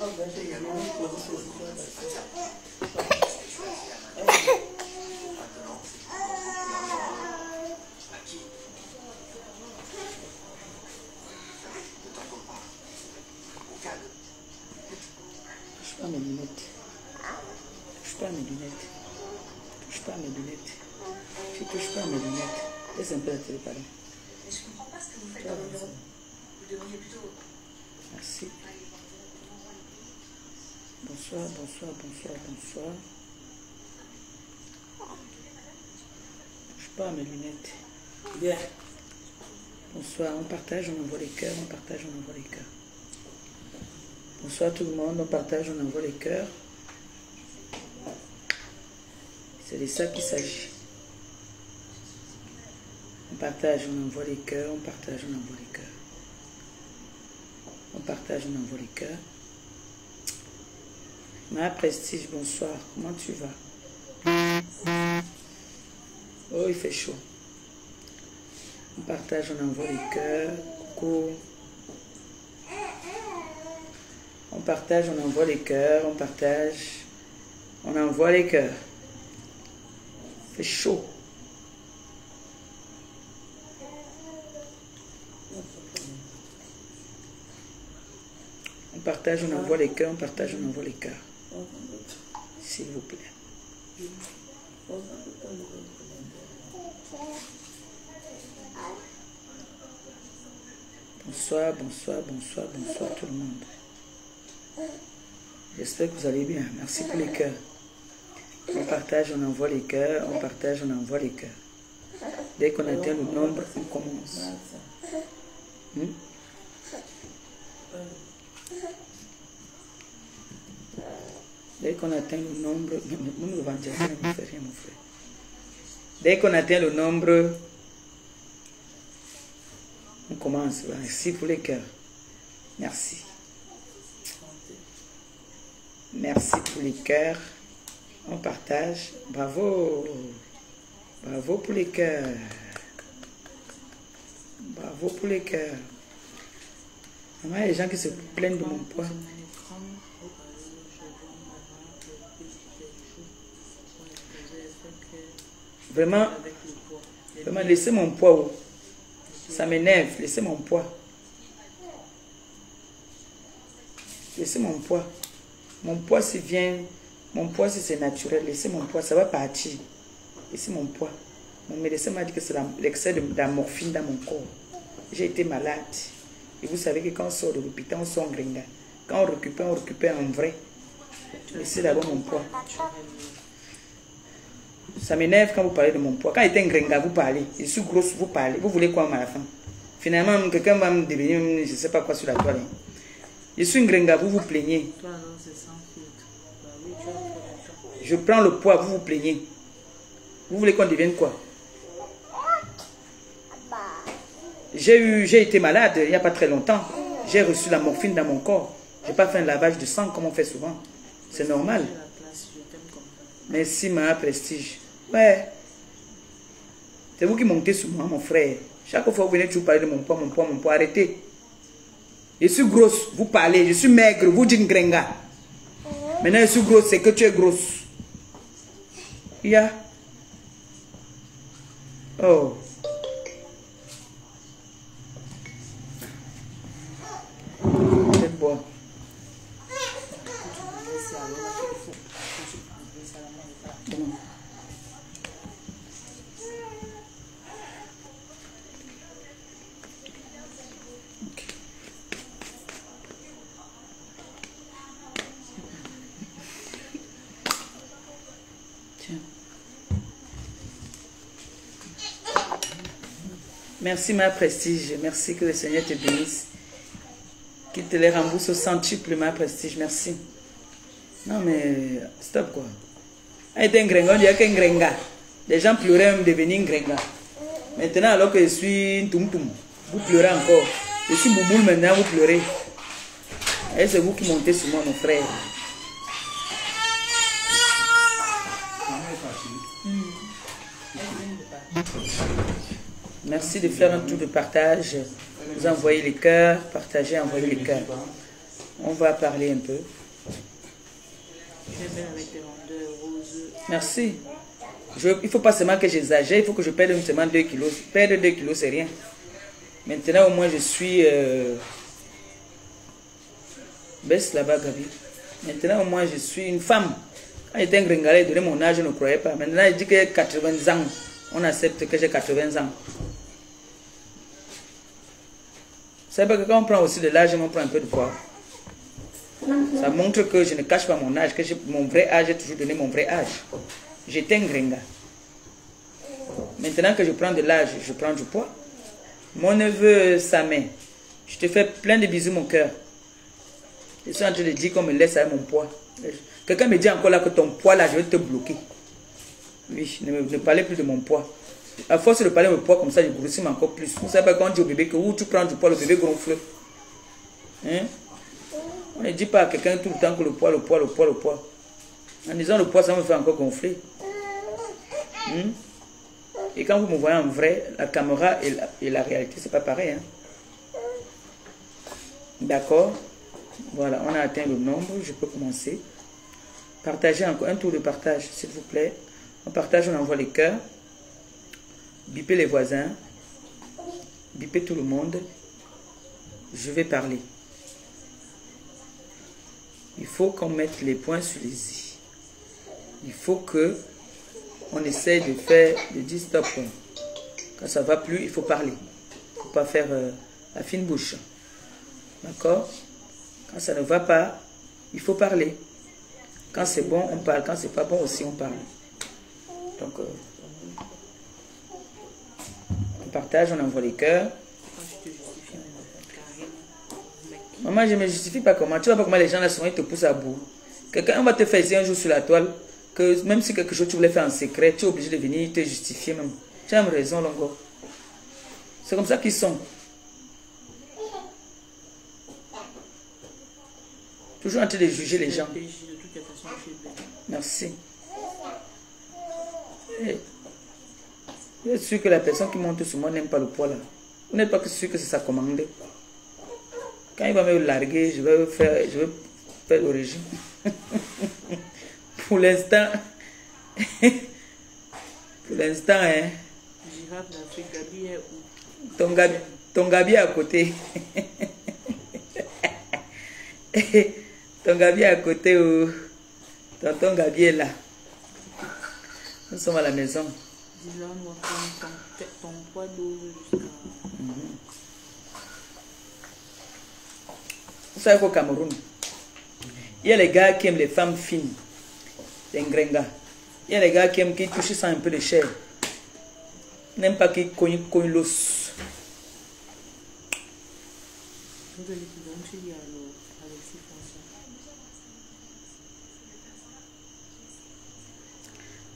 Touche pas à mes lunettes. Touche pas à mes lunettes. Touche pas à mes lunettes. Tu touches pas à mes lunettes. Laisse un peu la télé, pardon. Mais je comprends pas ce que vous faites dans le bureau. Vous devriez plutôt... Merci. Bonsoir, bonsoir, bonsoir, bonsoir. Touche pas à mes lunettes. Bien. Bonsoir, on partage, on envoie les cœurs, on partage, on envoie les cœurs. Bonsoir tout le monde, on partage, on envoie les cœurs. C'est de ça qu'il s'agit. On partage, on envoie les cœurs, on partage, on envoie les cœurs. On partage, on envoie les cœurs. Ma Prestige, bonsoir, comment tu vas? Oh, il fait chaud. On partage, on envoie les cœurs. Coucou. On partage, on envoie les cœurs. On partage, on envoie les cœurs. Il fait chaud. On partage, on envoie les cœurs. On partage, on envoie les cœurs. S'il vous plaît. Bonsoir, bonsoir, bonsoir, bonsoir tout le monde. J'espère que vous allez bien. Merci pour les cœurs. On partage, on envoie les cœurs. On partage, on envoie les cœurs. Dès qu'on atteint le nombre, on commence. Dès qu'on atteint le nombre, dès qu'on atteint le nombre, on commence. Merci pour les cœurs. Merci. Merci pour les cœurs. On partage. Bravo. Bravo pour les cœurs. Bravo pour les cœurs. Il y a des gens qui se plaignent de mon poids. Vraiment, vraiment, laissez mon poids. Ça m'énerve, laissez mon poids. Laissez mon poids. Mon poids, s'il vient, mon poids, si c'est naturel, laissez mon poids, ça va partir. Laissez mon poids. Mon médecin m'a dit que c'est l'excès de la morphine dans mon corps. J'ai été malade. Et vous savez que quand on sort de l'hôpital, on sort en gringa. Quand on récupère en vrai. Laissez d'abord mon poids. Ça m'énerve quand vous parlez de mon poids. Quand il était un gringa, vous parlez. Je suis grosse, vous parlez. Vous voulez quoi à la fin? Finalement, quelqu'un va me devenir, je ne sais pas quoi sur la toile. Je suis un gringa, vous vous plaignez. Je prends le poids, vous vous plaignez. Vous voulez qu'on devienne quoi? J'ai été malade il n'y a pas très longtemps. J'ai reçu la morphine dans mon corps. Je n'ai pas fait un lavage de sang comme on fait souvent. C'est normal. Merci, ma Prestige. Ouais. C'est vous qui montez sur moi, mon frère. Chaque fois que vous venez toujours parler de mon poids, mon poids, mon poids, arrêtez. Je suis grosse, vous parlez. Je suis maigre, vous dites gringa. Maintenant, je suis grosse, c'est que tu es grosse. Yeah. Oh. C'est bon. Merci ma Prestige, merci que le Seigneur te bénisse, qu'il te les rembourse au centuple ma Prestige, merci. Non mais stop quoi. On était un gringa, on dirait qu'un gringa. Les gens pleuraient même devenir un gringa. Maintenant alors que je suis toum toum, vous pleurez encore. Je suis bouboule maintenant, vous pleurez. Et c'est vous qui montez sur moi mon frère. Merci de faire un tour de partage. Vous envoyez les cœurs, partagez, envoyez les cœurs. On va parler un peu. Merci. Il ne faut pas seulement que j'exagère, il faut que je perde seulement 2 kilos. Perdre 2 kilos, c'est rien. Maintenant, au moins, je suis... Baisse là-bas, Gabi. Maintenant, au moins, je suis une femme. Quand j'étais un gringalais, donné mon âge, je ne croyais pas. Maintenant, je dis que j'ai 80 ans. On accepte que j'ai 80 ans. Vous savez pas que quand on prend aussi de l'âge, on prend un peu de poids. Ça montre que je ne cache pas mon âge, que mon vrai âge, j'ai toujours donné mon vrai âge. J'étais un gringa. Maintenant que je prends de l'âge, je prends du poids. Mon neveu Samin, je te fais plein de bisous, mon cœur. Je suis en train de dire qu'on me laisse avec mon poids. Quelqu'un me dit encore là que ton poids là, je vais te bloquer. Oui, ne parlez plus de mon poids. À force de parler de mon poids comme ça, je grossis encore plus. Vous savez pas quand on dit au bébé que où tu prends du poids, le bébé gonfle. Hein? On ne dit pas à quelqu'un tout le temps que le poids. En disant le poids, ça me fait encore gonfler. Et quand vous me voyez en vrai, la caméra et la réalité, c'est pas pareil. Hein? D'accord? Voilà, on a atteint le nombre, je peux commencer. Partagez encore un tour de partage, s'il vous plaît. On partage, on envoie les cœurs. Bipez les voisins. Bipez tout le monde. Je vais parler. Il faut qu'on mette les points sur les i. Il faut que on essaye de faire, de dire stop. Quand ça ne va plus, il faut parler. Il ne faut pas faire la fine bouche. D'accord? Quand ça ne va pas, il faut parler. Quand c'est bon, on parle. Quand c'est pas bon aussi, on parle. Donc, on partage, on envoie les cœurs. Maman, je ne me justifie pas comment. Tu vois pas comment les gens là souvent ils te poussent à bout. Quelqu'un va te faire essayer un jour sur la toile, que même si quelque chose tu voulais faire en secret, tu es obligé de venir te justifier même. Tu as même raison, Longo. C'est comme ça qu'ils sont. Toujours en train de juger les gens. Merci. Hey. Je suis sûr que la personne qui monte sur moi n'aime pas le poids là. Vous n'êtes pas sûr que c'est sa commande. Quand il va me larguer, je vais faire le régime. Pour l'instant, hein. Ton Gabi est à côté. Ton Gabi est à côté où ton Gabi est là. Nous sommes à la maison. Vous savez qu'au Cameroun, il y a les gars qui aiment les femmes fines, les ngrengas. Il y a les gars qui aiment qui touchent ça un peu de chair. Ils n'aiment pas qu'ils cognent l'os.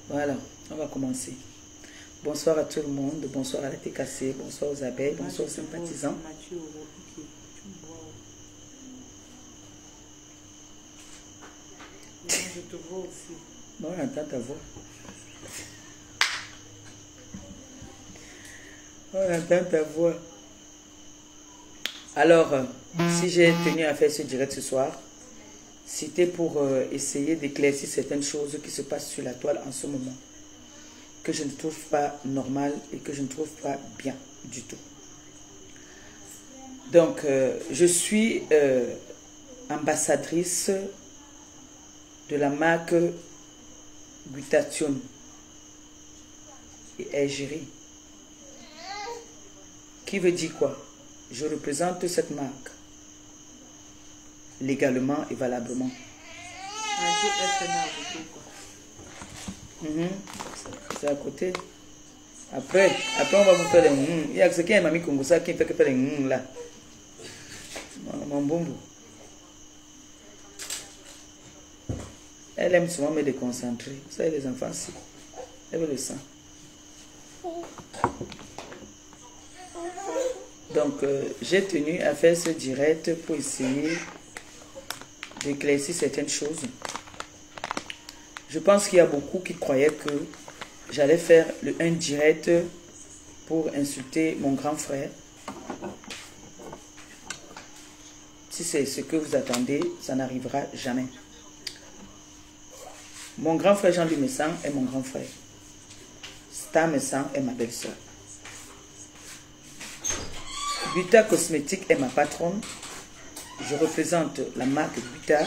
Voilà, on va commencer. Bonsoir à tout le monde, bonsoir à la TKC, bonsoir aux abeilles, bonsoir aux sympathisants. Je te vois aussi. Bon, on entend ta voix. On entend ta voix. Alors, si j'ai tenu à faire ce direct ce soir, c'était pour essayer d'éclaircir certaines choses qui se passent sur la toile en ce moment, que je ne trouve pas normales et que je ne trouve pas bien du tout. Donc, je suis ambassadrice de la marque Glutathione et Égérie. Qui veut dire quoi? Je représente cette marque légalement et valablement. C'est à côté. Après on va vous faire les il y a ce qui est mamie Congo ça qui fait que faire les là. Mon bombo. Elle aime souvent me déconcentrer. Vous savez, les enfants, si. Elle veut le sang. Donc, j'ai tenu à faire ce direct pour essayer d'éclaircir certaines choses. Je pense qu'il y a beaucoup qui croyaient que j'allais faire un direct pour insulter mon grand frère. Si c'est ce que vous attendez, ça n'arrivera jamais. Mon grand frère Jean-Louis Messang est mon grand frère. Star Messang est ma belle-sœur. Buta Cosmétique est ma patronne. Je représente la marque Buta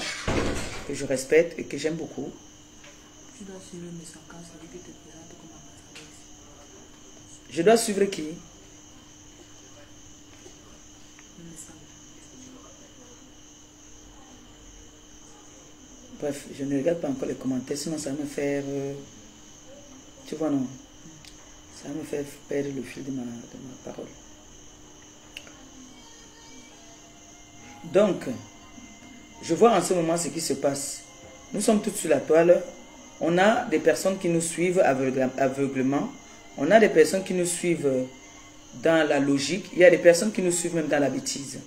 que je respecte et que j'aime beaucoup. Tu dois suivre mes 5 ans, ça veut dire que tu te présentes comme ambassadrice. Je dois suivre qui? Bref, je ne regarde pas encore les commentaires, sinon ça va me faire... tu vois, non? Ça va me faire perdre le fil de ma parole. Donc, je vois en ce moment ce qui se passe. Nous sommes tous sur la toile. On a des personnes qui nous suivent aveuglement. On a des personnes qui nous suivent dans la logique. Il y a des personnes qui nous suivent même dans la bêtise.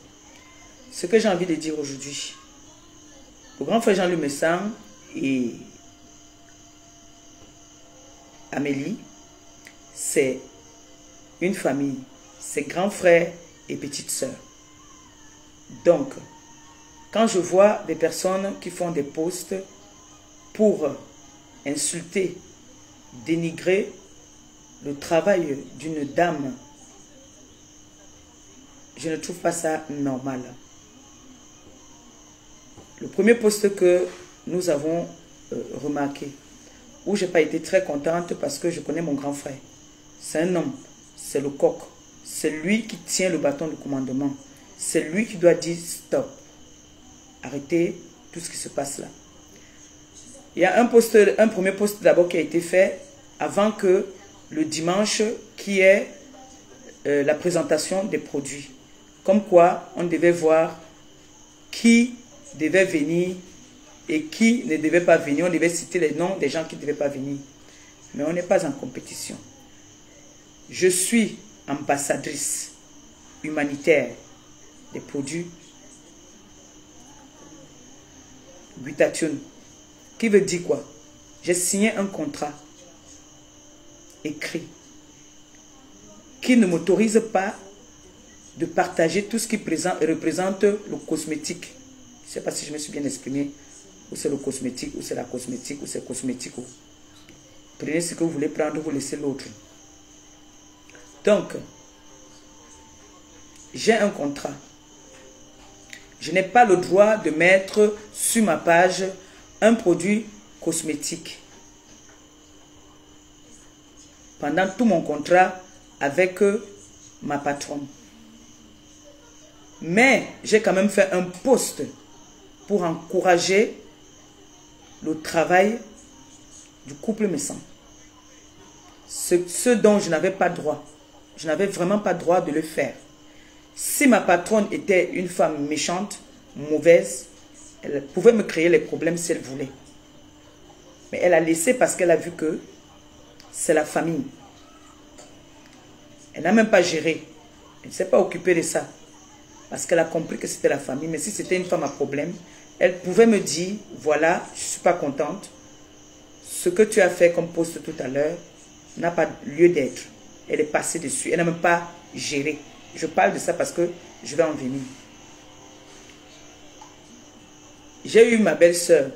Ce que j'ai envie de dire aujourd'hui, le grand frère Jean-Louis Messang et Amélie, c'est une famille. C'est grand frère et petite sœur. Donc, quand je vois des personnes qui font des posts pour insulter, dénigrer le travail d'une dame, je ne trouve pas ça normal. Le premier post que nous avons remarqué, où je n'ai pas été très contente parce que je connais mon grand frère. C'est un homme, c'est le coq. C'est lui qui tient le bâton de commandement. C'est lui qui doit dire stop. Arrêtez tout ce qui se passe là. Il y a un premier post d'abord qui a été fait avant que le dimanche qui est la présentation des produits. Comme quoi on devait voir qui devait venir et qui ne devait pas venir. On devait citer les noms des gens qui ne devaient pas venir. Mais on n'est pas en compétition. Je suis ambassadrice humanitaire des produits Glutathione. Qui veut dire quoi? J'ai signé un contrat écrit qui ne m'autorise pas de partager tout ce qui représente le cosmétique. Je ne sais pas si je me suis bien exprimé. Ou c'est le cosmétique, ou c'est la cosmétique, ou c'est cosmétique. Prenez ce que vous voulez prendre, vous laissez l'autre. Donc, j'ai un contrat. Je n'ai pas le droit de mettre sur ma page un produit cosmétique. Pendant tout mon contrat avec ma patronne. Mais j'ai quand même fait un post pour encourager le travail du couple Messang. Ce dont je n'avais pas droit. Je n'avais vraiment pas droit de le faire. Si ma patronne était une femme méchante, mauvaise, elle pouvait me créer les problèmes si elle voulait. Mais elle a laissé parce qu'elle a vu que c'est la famille. Elle n'a même pas géré. Elle ne s'est pas occupée de ça. Parce qu'elle a compris que c'était la famille. Mais si c'était une femme à problème, elle pouvait me dire, voilà, je ne suis pas contente. Ce que tu as fait comme poste tout à l'heure n'a pas lieu d'être. Elle est passée dessus. Elle n'a même pas géré. Je parle de ça parce que je vais en venir. J'ai eu ma belle-sœur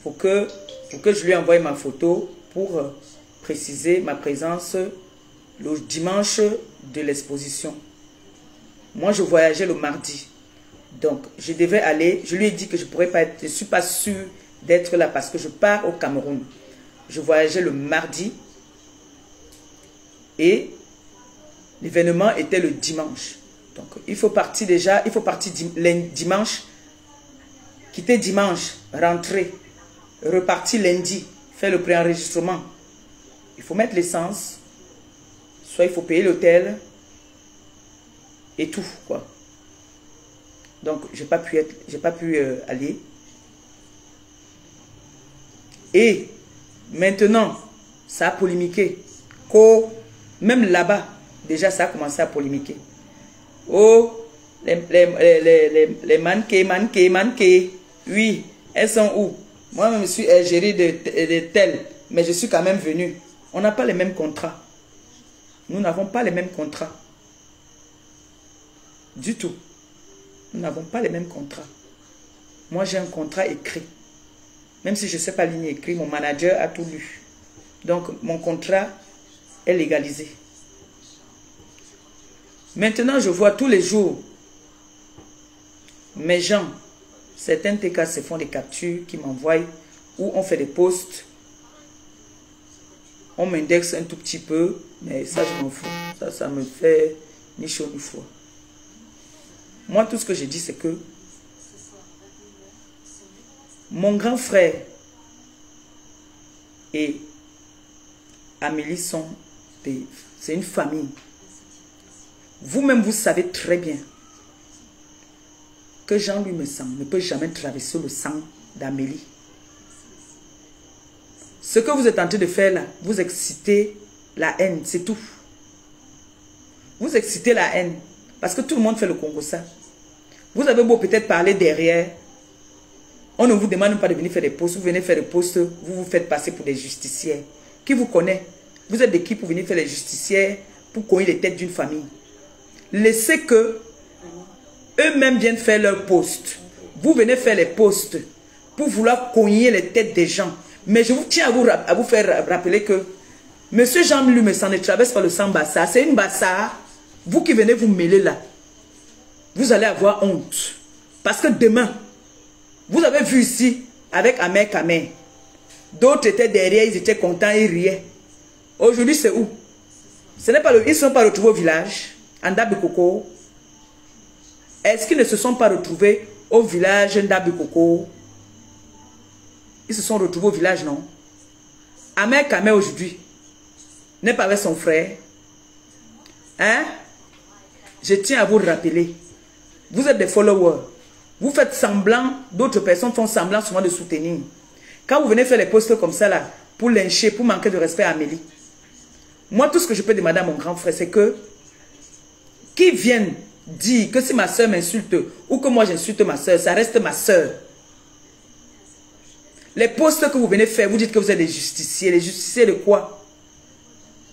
pour que je lui envoie ma photo pour préciser ma présence le dimanche de l'exposition. Moi, je voyageais le mardi. Donc, je devais aller. Je lui ai dit que je ne pourrais pas être. Je ne suis pas sûre d'être là parce que je pars au Cameroun. Je voyageais le mardi. Et l'événement était le dimanche. Donc, il faut partir déjà. Il faut partir dimanche. Quitter dimanche. Rentrer. Repartir lundi. Faire le préenregistrement. Il faut mettre l'essence. Soit il faut payer l'hôtel. Et tout, quoi. Donc, je n'ai pas pu aller. Et maintenant, ça a polémiqué. Même là-bas, déjà, ça a commencé à polémiquer. Oh, les manqués. Oui, elles sont où? Moi, je suis gérée de telles, mais je suis quand même venue. On n'a pas les mêmes contrats. Nous n'avons pas les mêmes contrats. Du tout. Nous n'avons pas les mêmes contrats. Moi, j'ai un contrat écrit. Même si je ne sais pas lire écrit, mon manager a tout lu. Donc, mon contrat est légalisé. Maintenant, je vois tous les jours mes gens, certains TK se font des captures qui m'envoient ou on fait des posts. On m'indexe un tout petit peu, mais ça, je m'en fous. Ça me fait ni chaud ni froid. Moi, tout ce que je dis, c'est que mon grand frère et Amélie sont c'est une famille. Vous-même, vous savez très bien que Jean-Louis Messan ne peut jamais traverser le sang d'Amélie. Ce que vous êtes en train de faire là, vous excitez la haine, c'est tout. Vous excitez la haine, parce que tout le monde fait le Congo ça. Vous avez beau peut-être parler derrière, on ne vous demande pas de venir faire des posts, vous venez faire des posts, vous vous faites passer pour des justicières. Qui vous connaît? Vous êtes de qui pour venir faire les justicières, pour cogner les têtes d'une famille? Laissez que eux-mêmes viennent faire leurs posts. Vous venez faire les posts pour vouloir cogner les têtes des gens. Mais je vous tiens à vous faire rappeler que M. Jean-Louis Messan ne traverse pas le sang Bassa. C'est une Bassa. Vous qui venez vous mêler là, vous allez avoir honte. Parce que demain, vous avez vu ici, avec Amer Kamer, d'autres étaient derrière, ils étaient contents, ils riaient. Aujourd'hui, c'est où? Ils ne sont pas retrouvés au village, en Dabikoko. Est-ce qu'ils ne se sont pas retrouvés au village d'Abikoko? Ils se sont retrouvés au village, non? Amer Kamer aujourd'hui n'est pas avec son frère. Hein? Je tiens à vous rappeler. Vous êtes des followers. Vous faites semblant, d'autres personnes font semblant souvent de soutenir. Quand vous venez faire les posts comme ça là, pour lyncher, pour manquer de respect à Amélie, moi tout ce que je peux demander à mon grand frère, c'est que qu'ils viennent dire que si ma soeur m'insulte ou que moi j'insulte ma soeur, ça reste ma soeur. Les posts que vous venez faire, vous dites que vous êtes des justiciers. Les justiciers de quoi?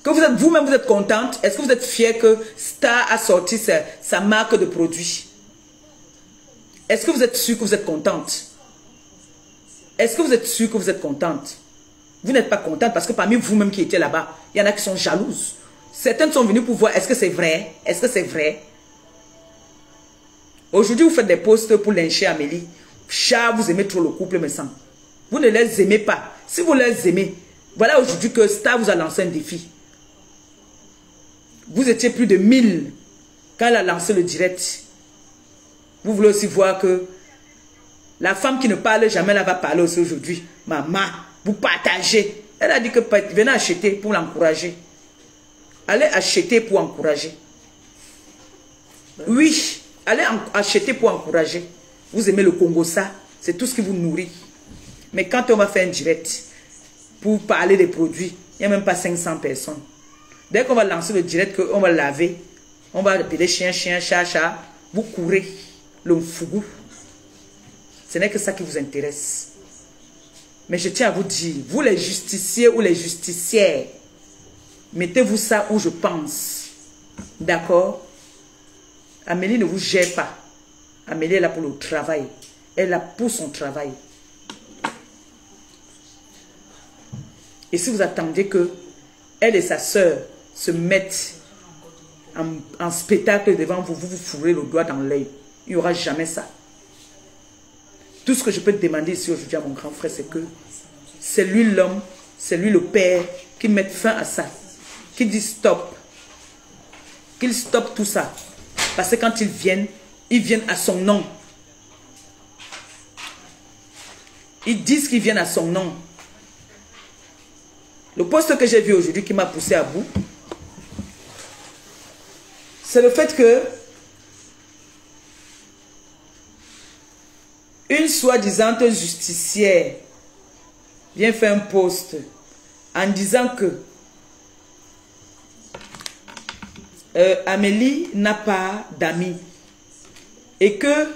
Que vous êtes vous-même, vous êtes contente? Est-ce que vous êtes fier que Star a sorti sa marque de produit? Est-ce que vous êtes sûr que vous êtes contente? Est-ce que vous êtes sûr que vous êtes contente? Vous n'êtes pas contente parce que parmi vous-même qui étiez là-bas, il y en a qui sont jalouses. Certaines sont venues pour voir, est-ce que c'est vrai? Est-ce que c'est vrai? Aujourd'hui, vous faites des posts pour lyncher Amélie. Chat, vous aimez trop le couple, mais sans. Vous ne les aimez pas. Si vous les aimez, voilà aujourd'hui que Star vous a lancé un défi. Vous étiez plus de 1000 quand elle a lancé le direct. Vous voulez aussi voir que la femme qui ne parle jamais, elle va parler aussi aujourd'hui. Maman, vous partagez. Elle a dit que venez acheter pour l'encourager. Allez acheter pour encourager. Oui, allez acheter pour encourager. Vous aimez le Congo, ça, c'est tout ce qui vous nourrit. Mais quand on va faire un direct pour parler des produits, il n'y a même pas 500 personnes. Dès qu'on va lancer le direct, on va laver, on va appeler chien, chien, chat, chat, vous courez le fougou. Ce n'est que ça qui vous intéresse. Mais je tiens à vous dire, vous les justiciers ou les justicières, mettez-vous ça où je pense. D'accord? Amélie ne vous gère pas. Amélie est là pour le travail. Elle est là pour son travail. Et si vous attendez que elle et sa sœur se mettent en spectacle devant vous, vous vous fourrez le doigt dans l'œil. Il n'y aura jamais ça. Tout ce que je peux te demander ici aujourd'hui à mon grand frère, c'est que c'est lui l'homme, c'est lui le père qui mette fin à ça. Qui dit stop. Qu'il stoppe tout ça. Parce que quand ils viennent à son nom. Ils disent qu'ils viennent à son nom. Le poste que j'ai vu aujourd'hui qui m'a poussé à bout, c'est le fait que une soi-disant justicière vient faire un post en disant que Amélie n'a pas d'amis et que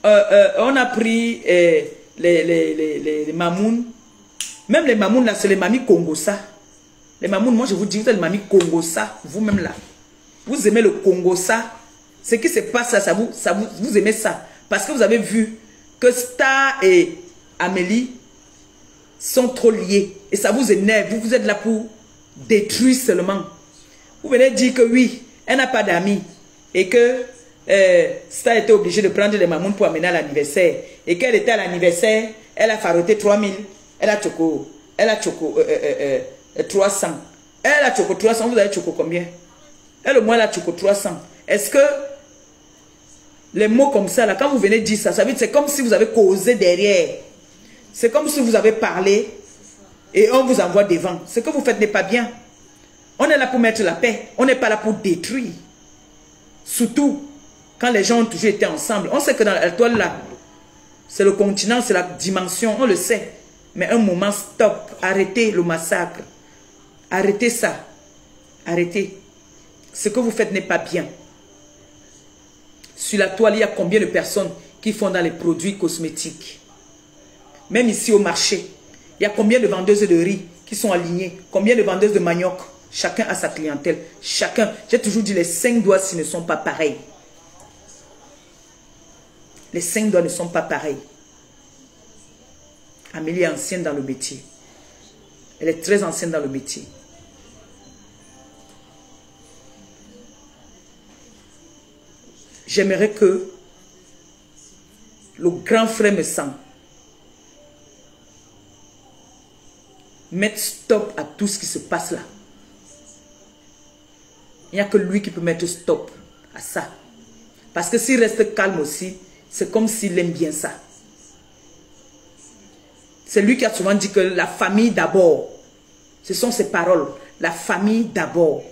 on a pris les mamounes. Même les mamounes là, c'est les mamies Congossa. Les mamounes, moi je vous dis, vous êtes les mamies Congossa, vous-même là. Vous aimez le Congossa. Ce qui se passe là, vous aimez ça. Parce que vous avez vu que Star et Amélie sont trop liés. Et ça vous énerve. Vous êtes là pour détruire seulement. Vous venez dire que oui, elle n'a pas d'amis. Et que ça a été obligé de prendre les mamounes pour amener à l'anniversaire. Et qu'elle était à l'anniversaire, elle a faroté 3000. Elle a choco 300. Elle a choco 300. Vous avez choco combien? Elle au moins elle a choco 300. Est-ce que les mots comme ça, là, quand vous venez dire ça, ça veut dire c'est comme si vous avez causé derrière. C'est comme si vous avez parlé et on vous envoie devant. Ce que vous faites n'est pas bien. On est là pour mettre la paix. On n'est pas là pour détruire. Surtout quand les gens ont toujours été ensemble. On sait que dans la toile là, c'est le continent, c'est la dimension, on le sait. Mais un moment, stop. Arrêtez le massacre. Arrêtez ça. Arrêtez. Ce que vous faites n'est pas bien. Sur la toile, il y a combien de personnes qui font dans les produits cosmétiques? Même ici au marché, il y a combien de vendeuses de riz qui sont alignées? Combien de vendeuses de manioc? Chacun a sa clientèle. Chacun. J'ai toujours dit, les 5 doigts s'ils ne sont pas pareils. Les 5 doigts ne sont pas pareils. Amélie est ancienne dans le métier. Elle est très ancienne dans le métier. J'aimerais que le grand frère me sent mette stop à tout ce qui se passe là. Il n'y a que lui qui peut mettre stop à ça. Parce que s'il reste calme aussi, c'est comme s'il aime bien ça. C'est lui qui a souvent dit que la famille d'abord. Ce sont ses paroles. La famille d'abord.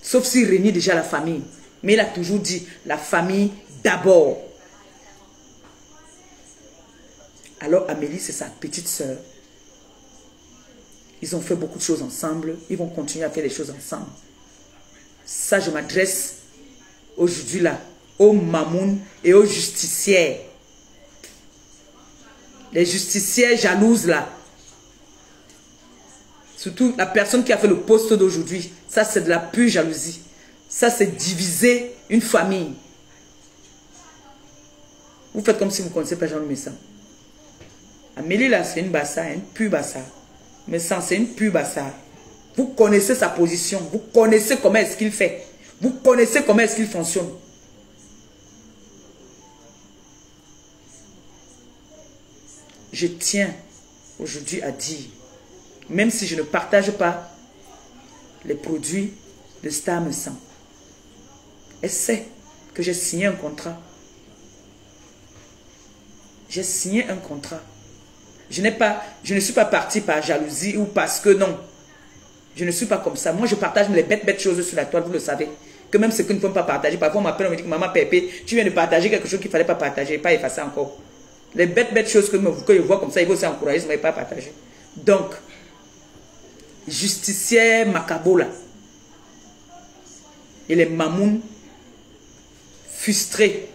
Sauf s'il renie déjà la famille. Mais il a toujours dit la famille d'abord. Alors Amélie, c'est sa petite sœur. Ils ont fait beaucoup de choses ensemble. Ils vont continuer à faire des choses ensemble. Ça, je m'adresse aujourd'hui là aux mamounes et aux justicières. Les justicières jalouses là. Surtout la personne qui a fait le post d'aujourd'hui. Ça, c'est de la pure jalousie. Ça, c'est diviser une famille. Vous faites comme si vous ne connaissez pas Jean Messan. Amélie là, c'est une bassa, une pure bassa. Messan, c'est une pure bassa. Vous connaissez sa position. Vous connaissez comment est-ce qu'il fait. Vous connaissez comment est-ce qu'il fonctionne. Je tiens aujourd'hui à dire, même si je ne partage pas les produits de Star Messan, elle sait que j'ai signé un contrat. J'ai signé un contrat. Je ne suis pas partie par jalousie ou parce que non. Je ne suis pas comme ça. Moi, je partage les bêtes choses sur la toile, vous le savez. Que même ce que nous ne pouvons pas partager. Parfois, on m'appelle, on me dit que maman Pépé, tu viens de partager quelque chose qu'il ne fallait pas partager, pas effacer encore. Les bêtes choses que je vois comme ça, il faut aussi encourager, mais pas partager. Donc, justicière Macabola et les mamounes frustrés,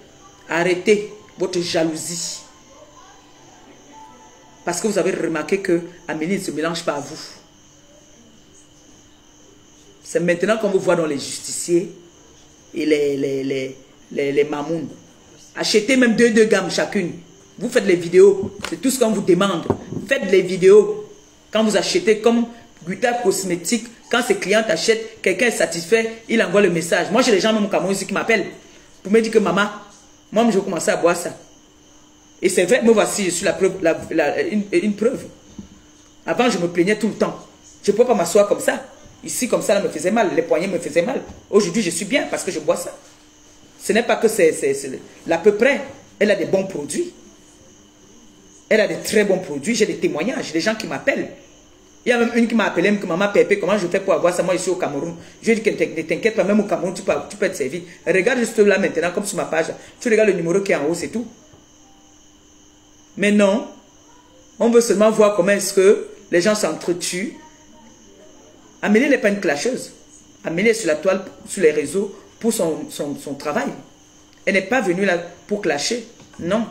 arrêtez votre jalousie. Parce que vous avez remarqué que Amélie ne se mélange pas à vous. C'est maintenant qu'on vous voit dans les justiciers et les mamounes. Achetez même deux gammes chacune. Vous faites les vidéos. C'est tout ce qu'on vous demande. Faites les vidéos. Quand vous achetez comme Guita Cosmétique, quand ses clients achètent, quelqu'un est satisfait, il envoie le message. Moi, j'ai des gens même au Cameroun ici qui m'appellent pour me dire que maman, moi, je vais commencer à boire ça. Et c'est vrai, me voici, je suis la preuve, une preuve. Avant, je me plaignais tout le temps. Je ne peux pas m'asseoir comme ça. Ici, comme ça, ça me faisait mal. Les poignets me faisaient mal. Aujourd'hui, je suis bien parce que je bois ça. Ce n'est pas que c'est à peu près. Elle a des bons produits. Elle a des très bons produits. J'ai des témoignages, des gens qui m'appellent. Il y a même une qui m'a appelé, que maman Pépé, comment je fais pour avoir ça, moi ici au Cameroun. Je lui ai dit que ne t'inquiète pas, même au Cameroun, tu peux être servi. Regarde juste là maintenant, comme sur ma page. Tu regardes le numéro qui est en haut, c'est tout. Mais non, on veut seulement voir comment est-ce que les gens s'entretuent. Amélie n'est pas une clasheuse. Amélie est sur la toile, sur les réseaux, pour son travail. Elle n'est pas venue là pour clasher. Non.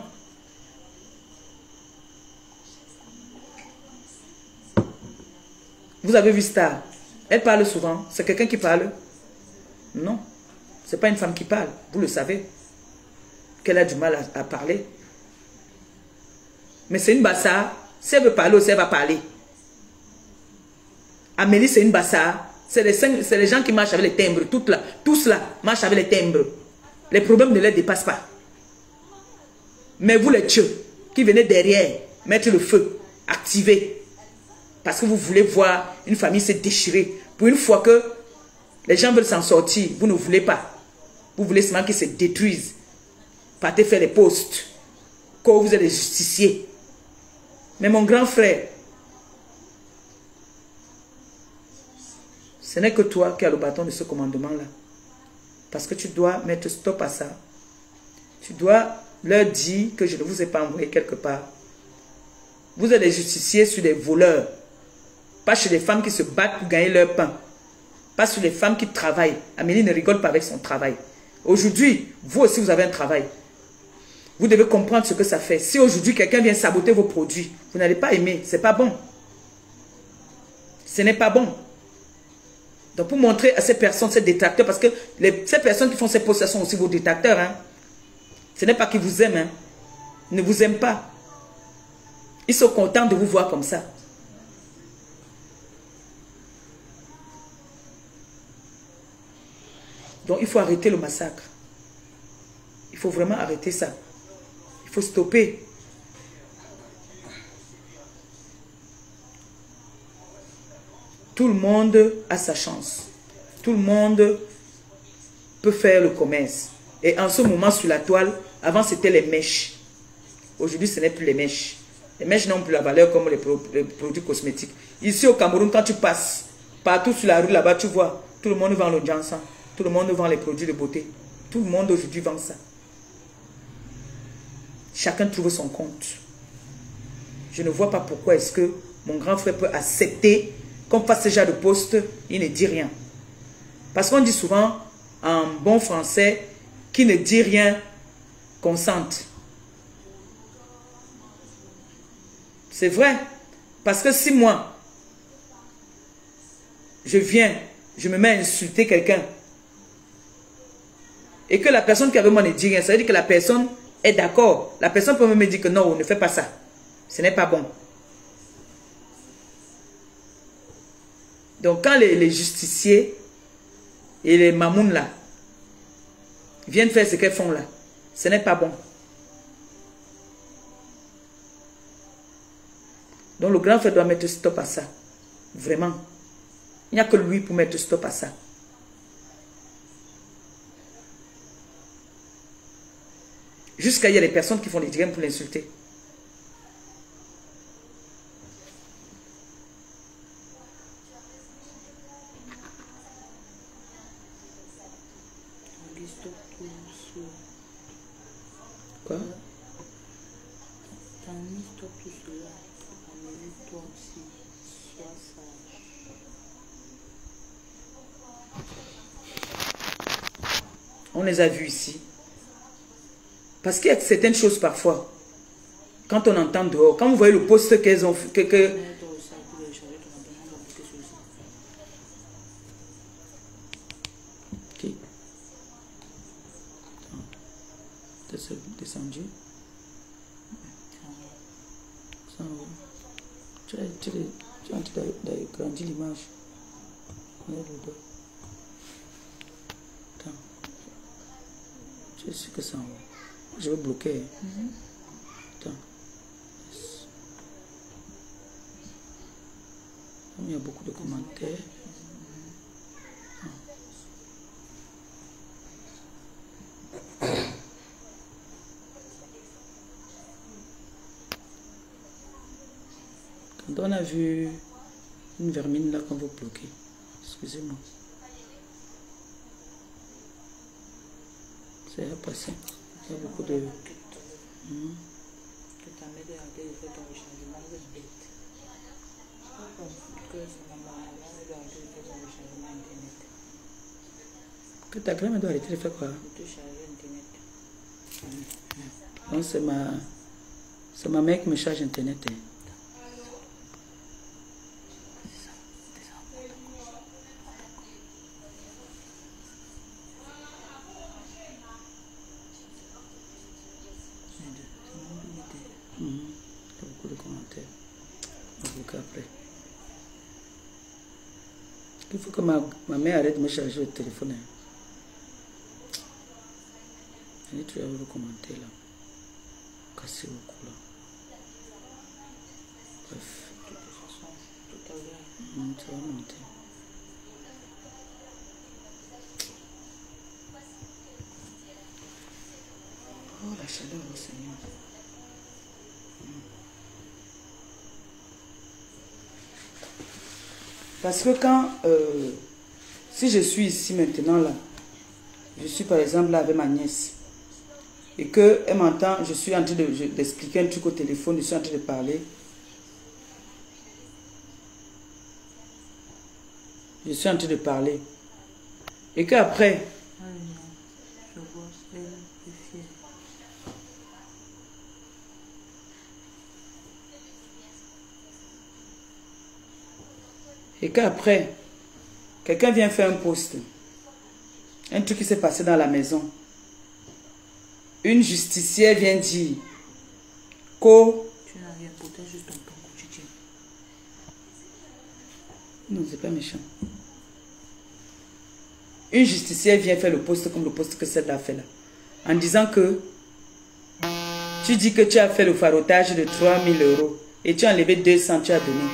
Vous avez vu Star. Elle parle souvent. C'est quelqu'un qui parle? Non. Ce n'est pas une femme qui parle. Vous le savez. Qu'elle a du mal à parler. Mais c'est une bassa. Si elle veut parler aussi, elle va parler. Amélie, c'est une bassa. C'est les gens qui marchent avec les timbres. Tous là marchent avec les timbres. Les problèmes ne les dépassent pas. Mais vous les tueux, qui venez derrière, mettre le feu, activer. Parce que vous voulez voir une famille se déchirer. Pour une fois que les gens veulent s'en sortir, vous ne voulez pas. Vous voulez seulement qu'ils se détruisent. Partez faire les postes. Quand vous êtes des justiciers. Mais mon grand frère, ce n'est que toi qui as le bâton de ce commandement-là. Parce que tu dois mettre stop à ça. Tu dois leur dire que je ne vous ai pas envoyé quelque part. Vous êtes des justiciers sur des voleurs. Pas sur les femmes qui se battent pour gagner leur pain. Pas sur les femmes qui travaillent. Amélie ne rigole pas avec son travail. Aujourd'hui, vous aussi vous avez un travail. Vous devez comprendre ce que ça fait. Si aujourd'hui quelqu'un vient saboter vos produits, vous n'allez pas aimer. Ce n'est pas bon. Ce n'est pas bon. Donc pour montrer à ces personnes, ces détracteurs, parce que ces personnes qui font ces posts sont aussi vos détracteurs. Hein. Ce n'est pas qu'ils vous aiment. Hein. Ils ne vous aiment pas. Ils sont contents de vous voir comme ça. Donc il faut arrêter le massacre. Il faut vraiment arrêter ça. Il faut stopper. Tout le monde a sa chance. Tout le monde peut faire le commerce. Et en ce moment sur la toile, avant c'était les mèches. Aujourd'hui ce n'est plus les mèches. Les mèches n'ont plus la valeur comme les produits cosmétiques. Ici au Cameroun, quand tu passes partout sur la rue là-bas, tu vois, tout le monde vend le Jansan. Tout le monde vend les produits de beauté. Tout le monde aujourd'hui vend ça. Chacun trouve son compte. Je ne vois pas pourquoi est-ce que mon grand frère peut accepter qu'on fasse ce genre de poste, il ne dit rien. Parce qu'on dit souvent, en bon français, qui ne dit rien, consente. C'est vrai. Parce que si moi, je viens, je me mets à insulter quelqu'un, et que la personne qui avait moi ne dit rien, ça veut dire que la personne est d'accord. La personne peut me dire que non, on ne fait pas ça. Ce n'est pas bon. Donc quand les justiciers et les mamounes là viennent faire ce qu'elles font là, ce n'est pas bon. Donc le grand frère doit mettre stop à ça. Vraiment. Il n'y a que lui pour mettre stop à ça. Jusqu'à il y a des personnes qui font des DRM pour l'insulter. Quoi? On les a vus ici. Parce qu'il y a certaines choses parfois, quand on entend dehors, quand vous voyez le poste qu'elles ont fait, Qui? Descendu. Tu as agrandi l'image. Attends. Tu es sûr que c'est en haut? Je vais bloquer. Attends. Il y a beaucoup de commentaires. Quand on a vu une vermine là qu'on veut bloquer. Excusez-moi. Ça va passer. Il y a beaucoup de... Que ta grand-mère doit arrêter de faire quoi? Non, c'est ma mère qui me charge internet. Hein. Il faut que ma mère arrête de me charger le téléphone. Je tu vas recommander là. Casser au cou là. Bref. De toute façon, tout à l'heure. Tu vas monter. Oh la chaleur, oh Seigneur. Parce que quand, si je suis ici maintenant là, je suis par exemple là avec ma nièce, et qu'elle m'entend, je suis en train d'expliquer un truc au téléphone, je suis en train de parler. Je suis en train de parler. Et qu'après, Ah non, je vois, elle est fière. et qu'après, quelqu'un vient faire un post, un truc qui s'est passé dans la maison. Une justicière vient dire qu'au... Tu n'as rien, peut-être juste ton quotidien. Non, c'est pas méchant. Une justicière vient faire le post comme le post que celle-là a fait là. En disant que tu dis que tu as fait le farotage de 3000 € et tu as enlevé 200, tu as donné.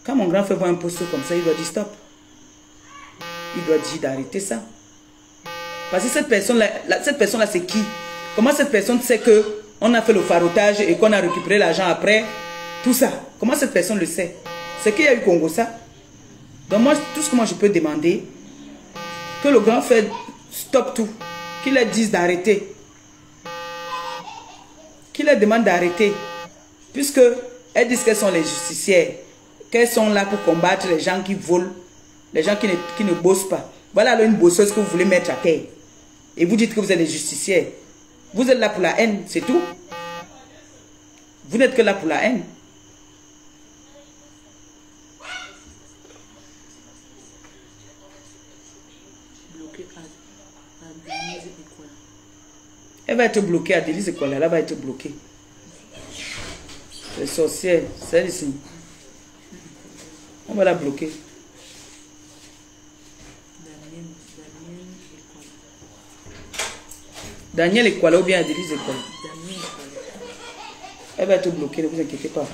Quand mon grand frère voit un post comme ça, il doit dire stop. Il doit dire d'arrêter ça. Parce que cette personne-là, c'est qui? Comment cette personne sait que on a fait le farotage et qu'on a récupéré l'argent après? Tout ça. Comment cette personne le sait? C'est qu'il y a eu Congo ça. Donc moi, tout ce que moi je peux demander, que le grand frère stoppe tout. Qu'il leur dise d'arrêter. Qu'il leur demande d'arrêter. Puisque elles disent qu'elles sont les justicières. Qu'elles sont là pour combattre les gens qui volent. Les gens qui ne bossent pas. Voilà alors une bosseuse que vous voulez mettre à terre. Et vous dites que vous êtes des justicières. Vous êtes là pour la haine, c'est tout. Vous n'êtes que là pour la haine. Bloqué à Denise et quoi? Elle va être bloquée à Denise et quoi là, elle va être bloquée. Les sorcières, celle-ci. On va la bloquer. Daniel Ekwala ou bien Adelise Ekwala. Elle va être bloquée, ne vous inquiétez pas.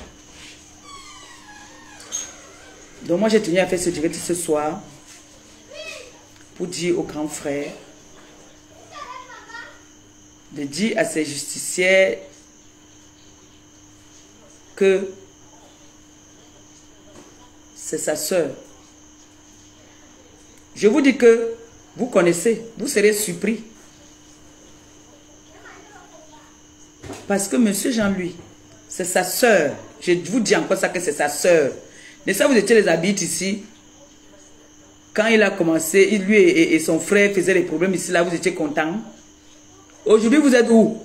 Donc moi j'ai tenu à faire ce direct ce soir pour dire aux grands frères de dire à ces justicières que c'est sa soeur. Je vous dis que vous connaissez, vous serez surpris. Parce que monsieur Jean-Louis, c'est sa soeur. Je vous dis encore ça que c'est sa soeur. De ça, vous étiez les habitants ici. Quand il a commencé, lui et son frère faisaient les problèmes ici, là, vous étiez contents. Aujourd'hui, vous êtes où?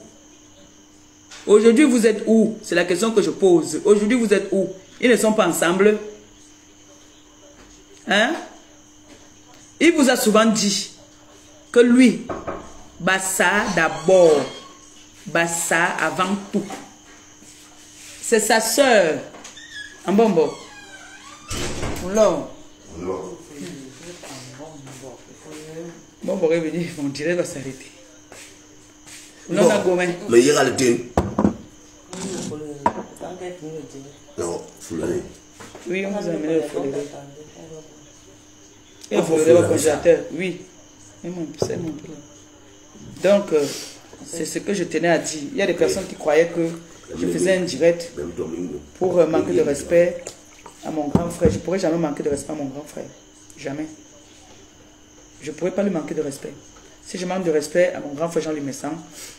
Aujourd'hui, vous êtes où? C'est la question que je pose. Aujourd'hui, vous êtes où? Ils ne sont pas ensemble. Hein? Il vous a souvent dit que lui, Bassa d'abord. Bassa avant tout. C'est sa soeur. En bonbon. Alors. Bon, pour revenir, on dirait va s'arrêter. Non, mais il y a le thé. Non, foulé. Oui, on vous a amené le foulé. Et le foulé au congélateur. Oui. C'est mon peu là. Donc, c'est ce que je tenais à dire. Il y a des personnes qui croyaient que je faisais un direct pour manquer de respect à mon grand frère. Je ne pourrais jamais manquer de respect à mon grand frère. Jamais. Je ne pourrais pas lui manquer de respect. Si je manque de respect à mon grand frère Jean-Louis Messan,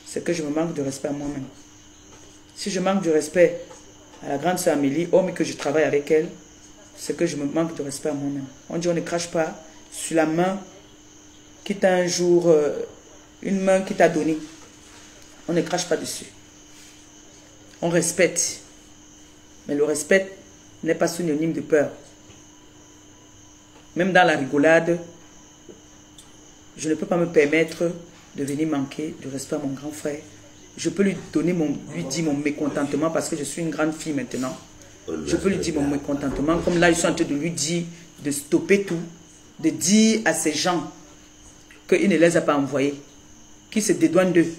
c'est que je me manque de respect à moi-même. Si je manque de respect à la grande sœur Amélie, homme que je travaille avec elle, c'est que je me manque de respect à moi-même. On dit on ne crache pas sur la main qui t'a un jour, une main qui t'a donné. On ne crache pas dessus. On respecte. Mais le respect n'est pas synonyme de peur. Même dans la rigolade, je ne peux pas me permettre de venir manquer de respect à mon grand frère. Je peux lui dire mon mécontentement parce que je suis une grande fille maintenant. Je peux lui dire mon mécontentement. Comme là, je suis en train de lui dire de stopper tout. de dire à ces gens qu'il ne les a pas envoyés, qui se dédouanent d'eux.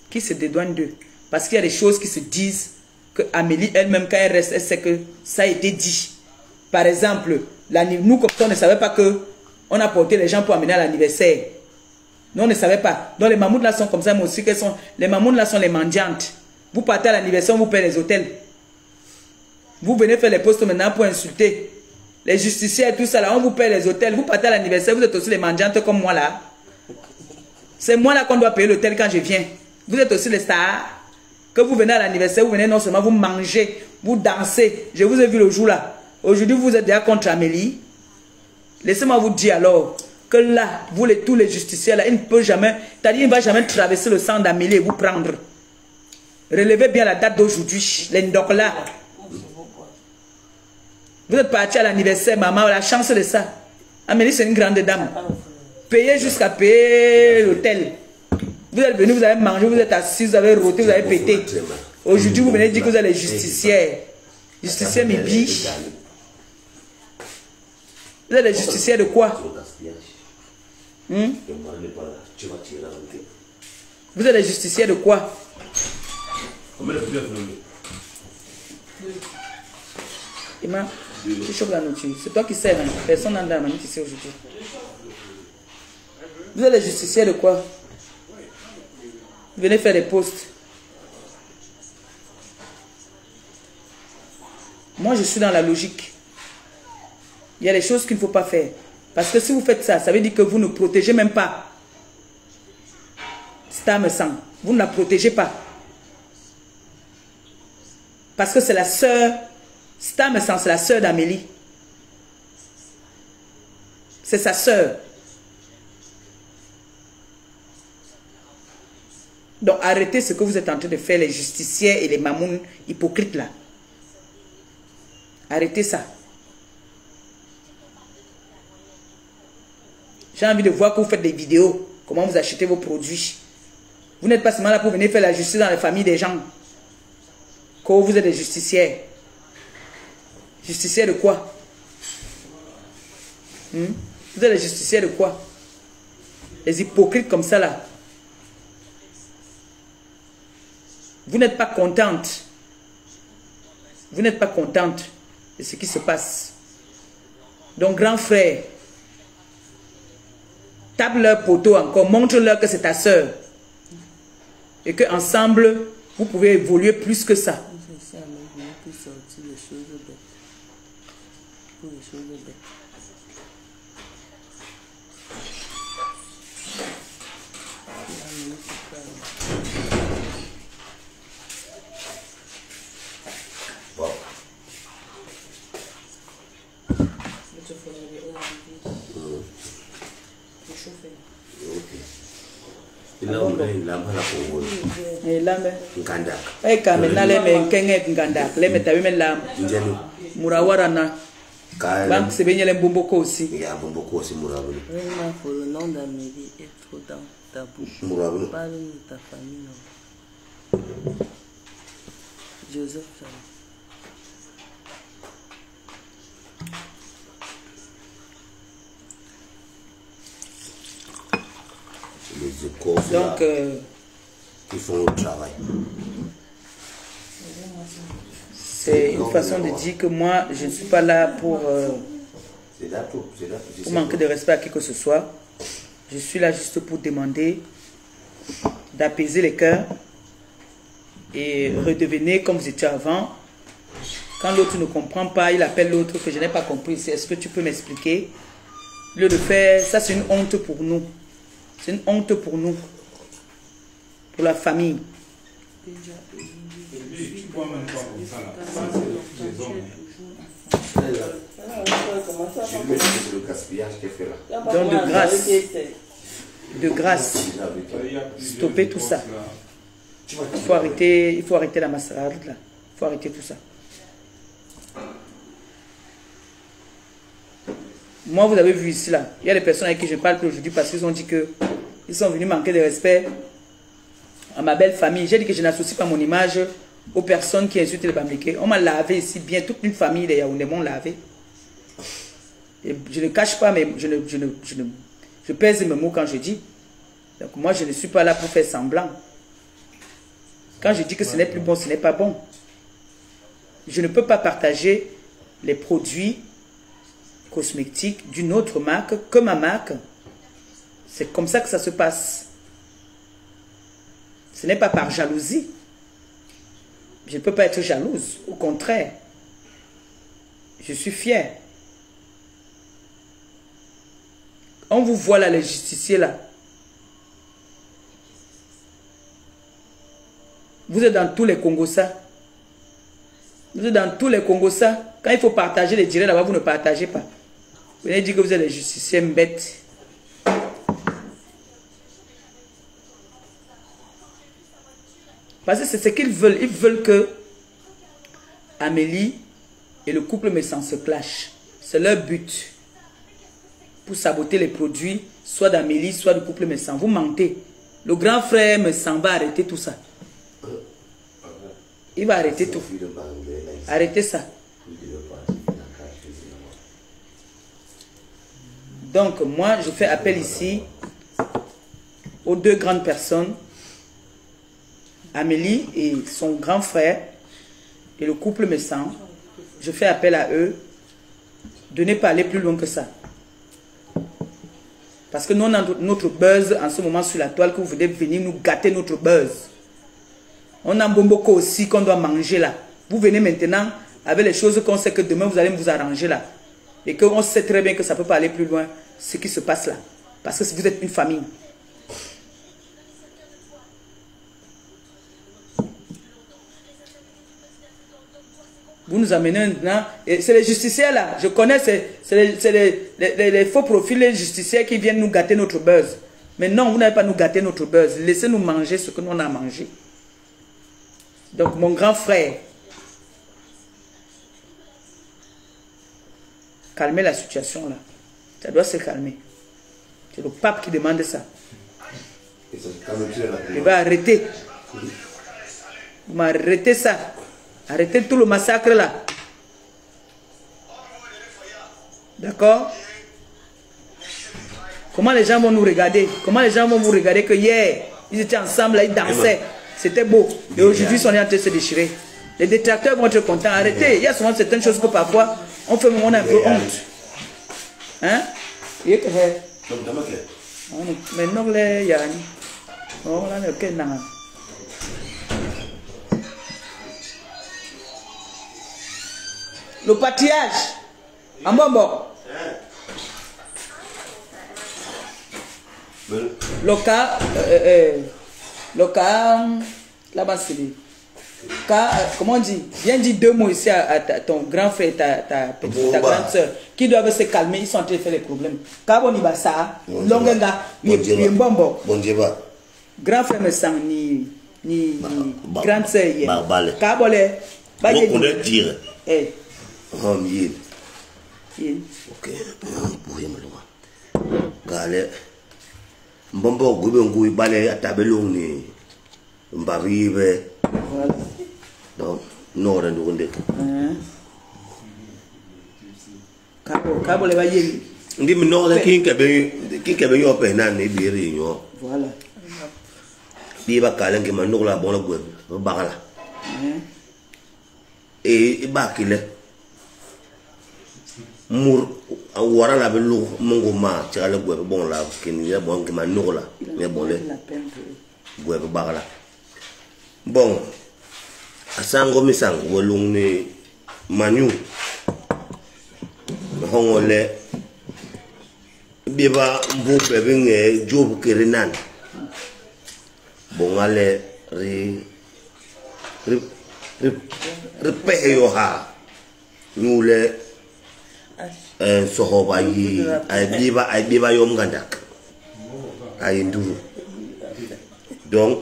Qui se dédouanent d'eux. Parce qu'il y a des choses qui se disent que Amélie elle-même, quand elle reste, elle sait que ça a été dit. Par exemple, nous, comme ça, on ne savait pas que on a porté les gens pour amener à l'anniversaire. Nous, on ne savait pas. Donc, les mamoutes là sont comme ça, mais aussi qu'elles sont. Les mamoutes là sont les mendiantes. Vous partez à l'anniversaire, on vous paie les hôtels. Vous venez faire les postes maintenant pour insulter. Les justiciers et tout ça là, on vous paie les hôtels. Vous partez à l'anniversaire, vous êtes aussi les mendiantes comme moi là. C'est moi là qu'on doit payer l'hôtel quand je viens. Vous êtes aussi les stars. Que vous venez à l'anniversaire, vous venez non seulement vous mangez, vous dansez. Je vous ai vu le jour là. Aujourd'hui, vous êtes déjà contre Amélie. Laissez-moi vous dire alors que là, vous tous les justiciers là, il ne peut jamais, c'est-à-dire il ne va jamais traverser le sang d'Amélie et vous prendre. Relevez bien la date d'aujourd'hui. Les là. Vous êtes parti à l'anniversaire, maman, la chance de ça. Amélie, c'est une grande dame. Payez jusqu'à payer l'hôtel. Vous êtes venu, vous avez mangé, vous êtes assis, vous avez roté, vous avez pété. Aujourd'hui, vous venez dire que vous êtes les justicières. Justicières, mes biches. Vous êtes les justicières de quoi? Vous êtes les justicières de quoi? Emma, tu chopes la nourriture. C'est toi qui sers, hein? Personne n'a la manite ici aujourd'hui. Vous êtes les justicières de quoi? Venez faire des postes. Moi, je suis dans la logique. Il y a des choses qu'il ne faut pas faire. Parce que si vous faites ça, ça veut dire que vous ne protégez même pas Star Me Sang. Vous ne la protégez pas. Parce que c'est la sœur. Star Me Sang, c'est la sœur d'Amélie. C'est sa sœur. Donc arrêtez ce que vous êtes en train de faire, les justiciers et les mamounes hypocrites là. Arrêtez ça. J'ai envie de voir que vous faites des vidéos, comment vous achetez vos produits. Vous n'êtes pas seulement là pour venir faire la justice dans les familles des gens. Quand vous êtes des justicières. Justicières de quoi? Vous êtes les justicières de quoi? Les hypocrites comme ça là. Vous n'êtes pas contente. Vous n'êtes pas contente de ce qui se passe. Donc, grand frère, tape leur poteau encore, montre-leur que c'est ta soeur. Et qu'ensemble, vous pouvez évoluer plus que ça. Murawarana. Banque c'est bien les bomboko aussi. Il y a beaucoup aussi Mourabou. Le nom d'Amélie est trop dans ta bouche. Mourabou. Parle de ta famille, non. Joseph. Les écoles donc qui font le travail. C'est une façon de dire que moi je ne suis pas là pour manquer de respect à qui que ce soit. Je suis là juste pour demander d'apaiser les cœurs et redevenir comme vous étiez avant. Quand l'autre ne comprend pas, il appelle l'autre que je n'ai pas compris. Est-ce que tu peux m'expliquer? Au lieu de faire, ça c'est une honte pour nous. C'est une honte pour nous, pour la famille. Donc de grâce, stoppez tout ça. Il faut arrêter la mascarade là. Il faut arrêter tout ça. Moi, vous avez vu ici là, il y a des personnes avec qui je parle aujourd'hui parce qu'ils ont dit que ils sont venus manquer de respect à ma belle famille. J'ai dit que je n'associe pas mon image aux personnes qui insultent les Bamileke. On m'a lavé ici bien, toute une famille des Yaoundé m'ont lavé. Et je ne cache pas, mais je pèse mes mots quand je dis. Donc moi, je ne suis pas là pour faire semblant. Quand je dis que ce n'est plus bon, ce n'est pas bon. Je ne peux pas partager les produits cosmétiques d'une autre marque que ma marque. C'est comme ça que ça se passe. Ce n'est pas par jalousie. Je ne peux pas être jalouse. Au contraire. Je suis fière. On vous voit là, les justiciers là. Vous êtes dans tous les Congossa. Vous êtes dans tous les Congossa. Quand il faut partager les directs là-bas, vous ne partagez pas. Vous venez dire que vous êtes les justiciers bêtes. Parce que c'est ce qu'ils veulent. Ils veulent que Amélie et le couple Messan se clashent. C'est leur but. Pour saboter les produits, soit d'Amélie, soit du couple Messan. Vous mentez. Le grand frère Messan va arrêter tout ça. Il va arrêter tout. Arrêtez ça. Donc, moi, je fais appel ici aux deux grandes personnes, Amélie et son grand frère, et le couple Messan. Je fais appel à eux de ne pas aller plus loin que ça. Parce que nous, on a notre buzz en ce moment sur la toile, que vous venez venir nous gâter notre buzz. On a un bomboko aussi qu'on doit manger là. Vous venez maintenant avec les choses qu'on sait que demain vous allez vous arranger là. Et qu'on sait très bien que ça ne peut pas aller plus loin ce qui se passe là. Parce que vous êtes une famille. Vous nous amenez maintenant. C'est les justiciers là. Je connais, c'est les faux profils, les justiciers qui viennent nous gâter notre buzz. Mais non, vous n'allez pas nous gâter notre buzz. Laissez-nous manger ce que nous on a mangé. Donc mon grand frère, calmez la situation là. Ça doit se calmer. C'est le pape qui demande ça. Il va arrêter. Vous m'arrêtez ça. Arrêtez tout le massacre là. D'accord? Comment les gens vont nous regarder? Comment les gens vont vous regarder que hier, ils étaient ensemble là, ils dansaient. C'était beau. Et aujourd'hui, ils sont en train de se déchirer. Les détracteurs vont être contents. Arrêtez. Il y a souvent certaines choses que parfois, on fait on a un peu honte. Hein? Mais non, il y a le patriarche. En bon bon. Le cas, là-bas c'est comment on dit? Viens dire deux mots ici à ton grand frère, ta grande soeur, qui doivent se calmer, ils sont en train de faire les problèmes. Quand on y va ça, longenga, grand frère me sent ni grande soeur hier. Quand on est, on est dire. Eh. Ok, Gale, Mbombo Gubengui Bale à Tabeloni, Mbarive, donc, Nord and Wunde. Cabo le Valle. Give me no king cabin open and maybe in your. Voilà. Biba Kalan Kimanola Bonagweb, Bagala. Et Bakile. Mur wara la belu mongo ma tiala gwe bon la kin ya bon ki ma nola mais bon le gwe bagala bon asango misang wolung ni manu hongole biba mbu bebe nge job kirinan bon ale ri pe yo ha nule sohoba yi ay biba yom gandak ay nduru donc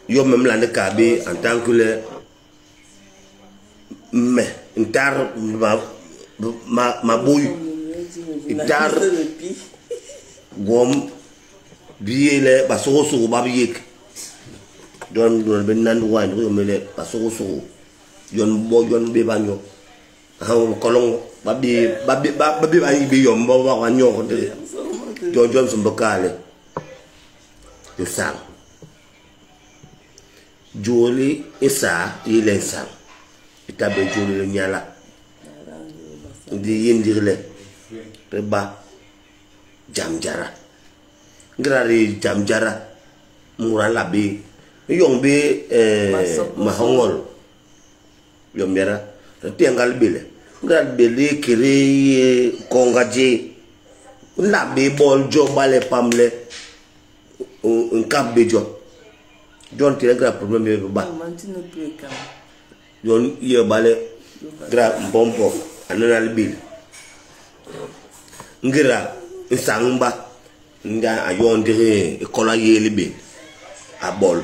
yom même la kabi en tant que le mais ntar ma boy ntar gom biele ba so ba yek don ben nan wan ko mele ba so yon bo yon be banyo kolong babi bayi yombo wa nyoko de jojo sumbakale yo sang joli isa ile sang itabe joli nyala di yindirle reba jamjara ngrari jamjara murala be yombe mahongol yombera tiangal bile ngal bele kiri kongaje la be bol jo bale pamle un cap bejo don tire gra problem be ba don ye bale gra bombo anal bil ngira sangba nda ayondire kola yeli be abol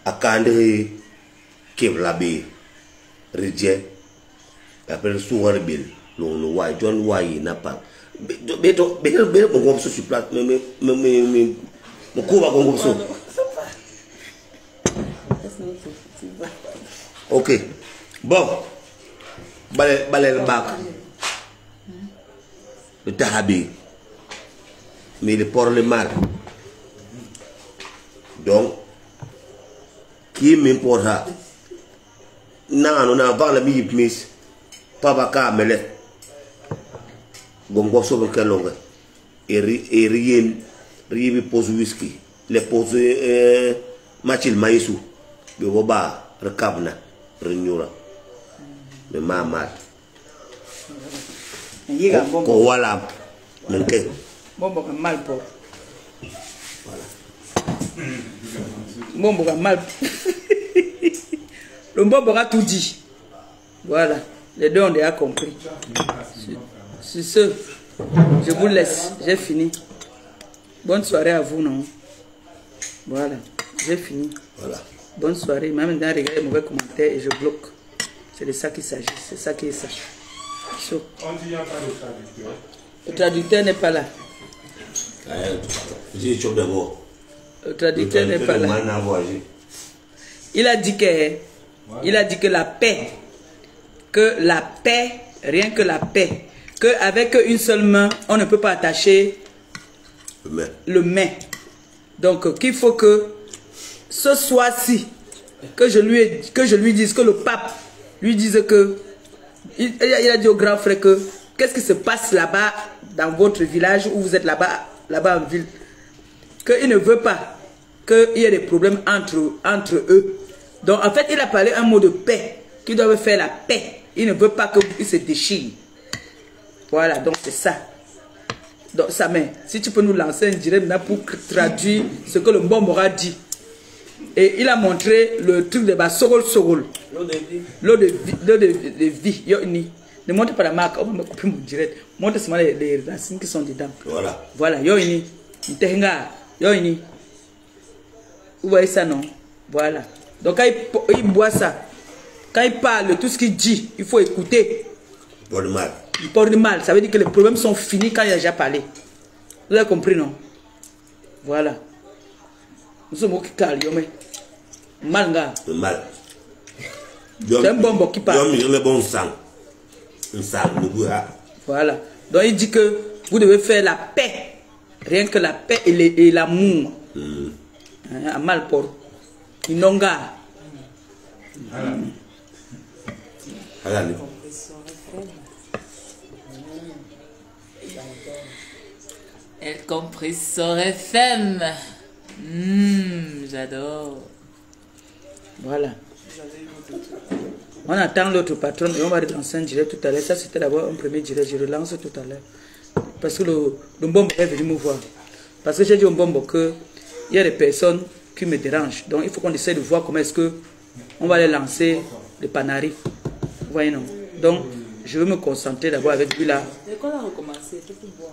akandire kebla be rije après souvent bil lo wa John wa na pa beto be ngom so sur place me ko ba ngom so OK bon balé le bac le tahabi mais le port le mal donc qui m'importe non na va la mi mis papa ka mele gongo so ke longa e rien ribi pose whisky le pose machil maisu be boba rekabna renyura me mama yiga bombo ko wala menke bombo ka mal por bombo ka mal le bombo a tout dit. Voilà, les deux ont déjà compris. Sur ce, je vous laisse, j'ai fini. Bonne soirée à vous, non? Voilà, j'ai fini. Voilà. Bonne soirée. Même maintenant, regardez les mauvais commentaires et je bloque. C'est de ça qu'il s'agit, c'est ça qui est ça. So. On dit qu'il n'y a pas de traducteur. Le traducteur n'est pas là. Le traducteur n'est pas là. Il a dit que la paix, rien que la paix, qu'avec une seule main, on ne peut pas attacher le main. Donc, qu'il faut que ce soir-ci, que je lui dise, que le pape lui dise que, il a dit au grand frère que, qu'est-ce qui se passe là-bas, dans votre village, où vous êtes là-bas en ville, qu'il ne veut pas qu'il y ait des problèmes entre eux. Donc, en fait, il a parlé un mot de paix, qu'ils doivent faire la paix. Il ne veut pas qu'ils se déchirent. Voilà, donc c'est ça. Donc, ça si tu peux nous lancer un direct pour traduire ce que le bon aura dit. Et il a montré le truc de Sorol. L'eau de vie. Ne montre pas la marque, on va me couper mon direct. Montre seulement les racines qui sont dedans. Voilà. Voilà, Yoini. Yoini. Vous voyez ça, non? Voilà. Donc quand il boit ça, quand il parle, tout ce qu'il dit, il faut écouter. Pour le mal. Pour le mal, ça veut dire que les problèmes sont finis quand il a déjà parlé. Vous avez compris, non? Voilà. Nous sommes au Kikal, Yomé. Malga. Le mal. C'est un bon qui parle. Le bon sang. Le sang, le goût. Voilà. Donc il dit que vous devez faire la paix. Rien que la paix et l'amour. Un mal pour. Inonga. Elle compresseur FM. J'adore. Voilà. On attend l'autre patron et on va relancer un direct tout à l'heure. Ça, c'était d'abord un premier direct. Je relance tout à l'heure. Parce que le bombe est venu me voir. Parce que j'ai dit au bombe qu'il y a des personnes qui me dérangent. Donc, il faut qu'on essaie de voir comment est-ce qu'on va les lancer le panari. Vous voyez, non? Donc, je vais me concentrer d'abord avec lui là.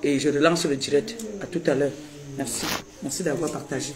Et je relance le direct. À tout à l'heure. Merci. Merci d'avoir partagé.